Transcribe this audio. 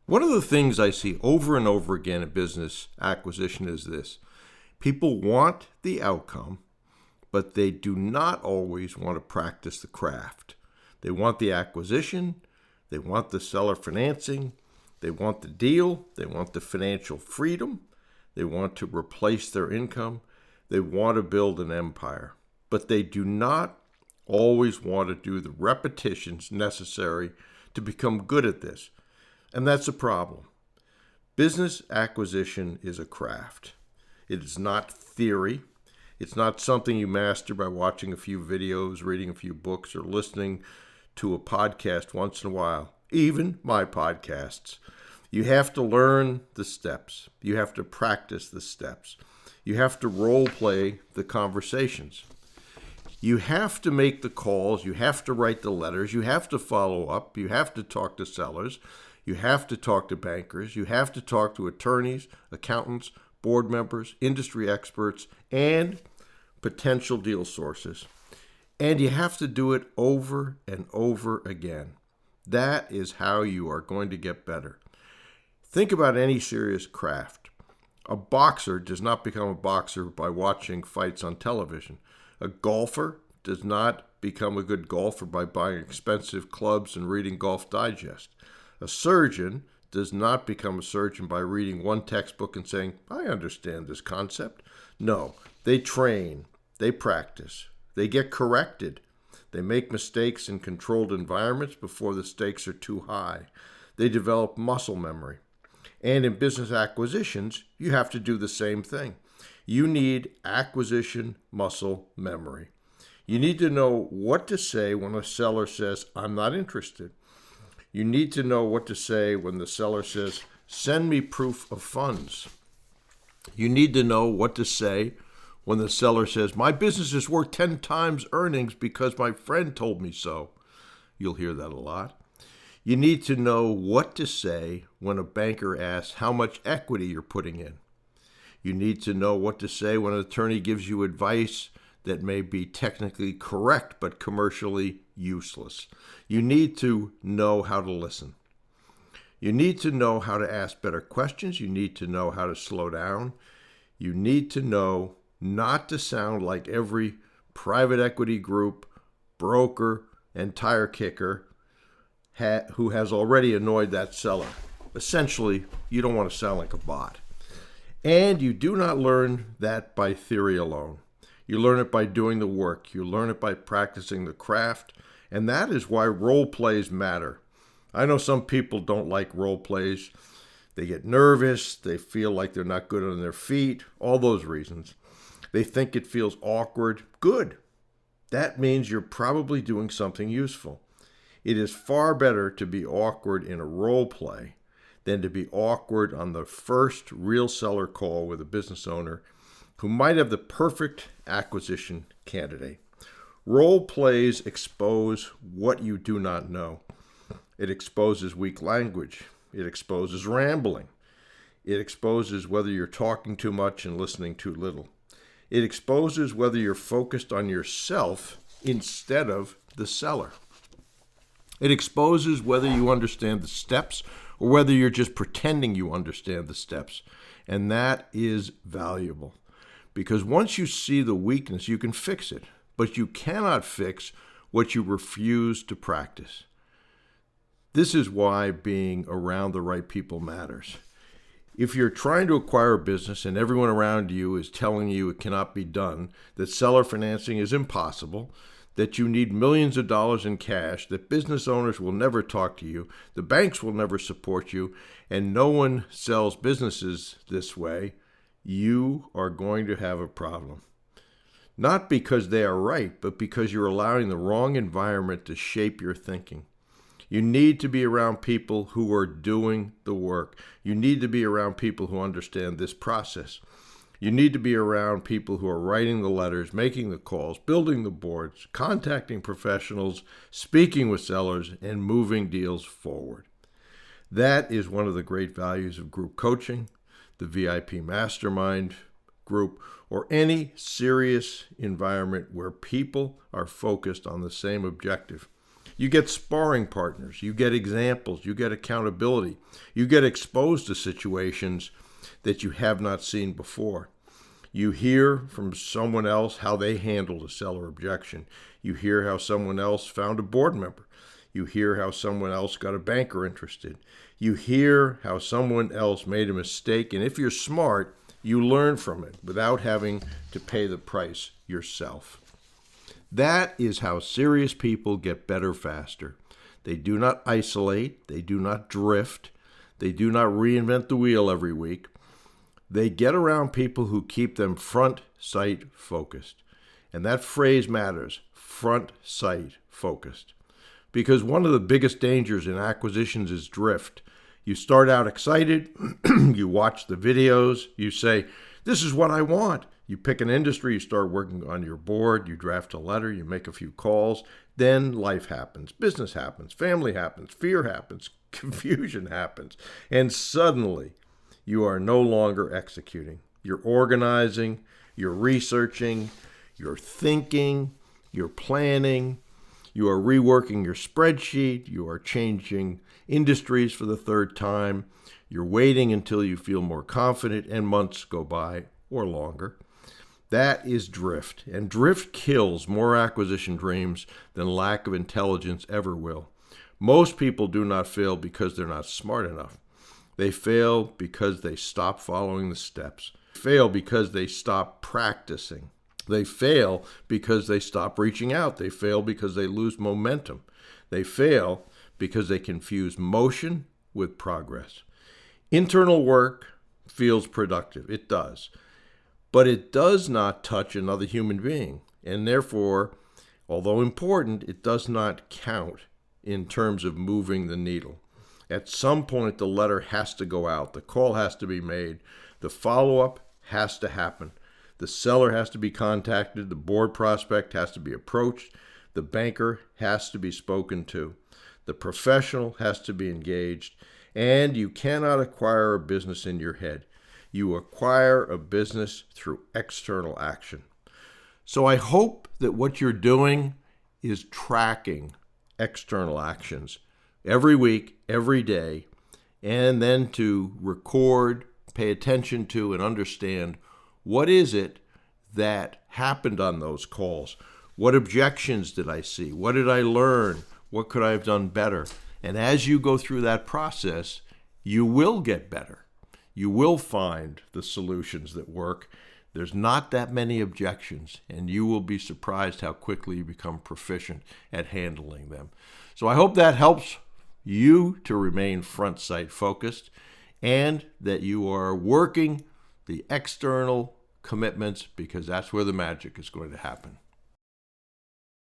One of the things I see over and over again in business acquisition is this. People want the outcome, but they do not always want to practice the craft. They want the acquisition, they want the seller financing, they want the deal, they want the financial freedom, they want to replace their income, they want to build an empire, but they do not always want to do the repetitions necessary to become good at this. And that's a problem. Business acquisition is a craft. It is not theory. It's not something you master by watching a few videos, reading a few books, or listening to a podcast once in a while, even my podcasts. You have to learn the steps. You have to practice the steps. You have to role play the conversations. You have to make the calls. You have to write the letters. You have to follow up. You have to talk to sellers. You have to talk to bankers. You have to talk to attorneys, accountants, board members, industry experts, and potential deal sources. And you have to do it over and over again. That is how you are going to get better. Think about any serious craft. A boxer does not become a boxer by watching fights on television. A golfer does not become a good golfer by buying expensive clubs and reading Golf Digest. A surgeon does not become a surgeon by reading one textbook and saying, I understand this concept. No, they train, they practice, they get corrected. They make mistakes in controlled environments before the stakes are too high. They develop muscle memory. And in business acquisitions, you have to do the same thing. You need acquisition muscle memory. You need to know what to say when a seller says, I'm not interested. You need to know what to say when the seller says, send me proof of funds. You need to know what to say when the seller says, my business is worth 10 times earnings because my friend told me so. You'll hear that a lot. You need to know what to say when a banker asks how much equity you're putting in. You need to know what to say when an attorney gives you advice that may be technically correct but commercially useless. You need to know how to listen. You need to know how to ask better questions. You need to know how to slow down. You need to know not to sound like every private equity group, broker, and tire kicker who has already annoyed that seller. Essentially, you don't want to sound like a bot. And you do not learn that by theory alone. You learn it by doing the work. You learn it by practicing the craft. And that is why role plays matter. I know some people don't like role plays. They get nervous. They feel like they're not good on their feet. All those reasons. They think it feels awkward. Good. That means you're probably doing something useful. It is far better to be awkward in a role play than to be awkward on the first real seller call with a business owner who might have the perfect acquisition candidate. Role plays expose what you do not know. It exposes weak language. It exposes rambling. It exposes whether you're talking too much and listening too little. It exposes whether you're focused on yourself instead of the seller. It exposes whether you understand the steps or whether you're just pretending you understand the steps. And that is valuable. Because once you see the weakness, you can fix it. But you cannot fix what you refuse to practice. This is why being around the right people matters. If you're trying to acquire a business and everyone around you is telling you it cannot be done, that seller financing is impossible, that you need millions of dollars in cash, that business owners will never talk to you, the banks will never support you, and no one sells businesses this way, you are going to have a problem. Not because they are right, but because you're allowing the wrong environment to shape your thinking. You need to be around people who are doing the work. You need to be around people who understand this process. You need to be around people who are writing the letters, making the calls, building the boards, contacting professionals, speaking with sellers, and moving deals forward. That is one of the great values of group coaching, the VIP mastermind group, or any serious environment where people are focused on the same objective. You get sparring partners, you get examples, you get accountability, you get exposed to situations that you have not seen before. You hear from someone else how they handled a seller objection. You hear how someone else found a board member. You hear how someone else got a banker interested. You hear how someone else made a mistake, and if you're smart, you learn from it without having to pay the price yourself. That is how serious people get better faster. They do not isolate. They do not drift. They do not reinvent the wheel every week. They get around people who keep them front sight focused. And that phrase matters, front sight focused. Because one of the biggest dangers in acquisitions is drift. You start out excited, you watch the videos, you say, this is what I want. You pick an industry, you start working on your board, you draft a letter, you make a few calls, then life happens, business happens, family happens, fear happens, confusion happens, and suddenly you are no longer executing. You're organizing, you're researching, you're thinking, you're planning, you are reworking your spreadsheet, you are changing industries for the third time, you're waiting until you feel more confident, and months go by or longer. That is drift, and drift kills more acquisition dreams than lack of intelligence ever will. Most people do not fail because they're not smart enough. They fail because they stop following the steps. They fail because they stop practicing. They fail because they stop reaching out. They fail because they lose momentum. They fail because they confuse motion with progress. Internal work feels productive. It does. But it does not touch another human being. And therefore, although important, it does not count in terms of moving the needle. At some point, the letter has to go out. The call has to be made. The follow-up has to happen. The seller has to be contacted. The board prospect has to be approached. The banker has to be spoken to. The professional has to be engaged. And you cannot acquire a business in your head. You acquire a business through external action. So I hope that what you're doing is tracking external actions every week, every day, and then to record, pay attention to, and understand what is it that happened on those calls. What objections did I see? What did I learn? What could I have done better? And as you go through that process, you will get better. You will find the solutions that work. There's not that many objections, and you will be surprised how quickly you become proficient at handling them. So I hope that helps you to remain front sight focused and that you are working the external commitments, because that's where the magic is going to happen.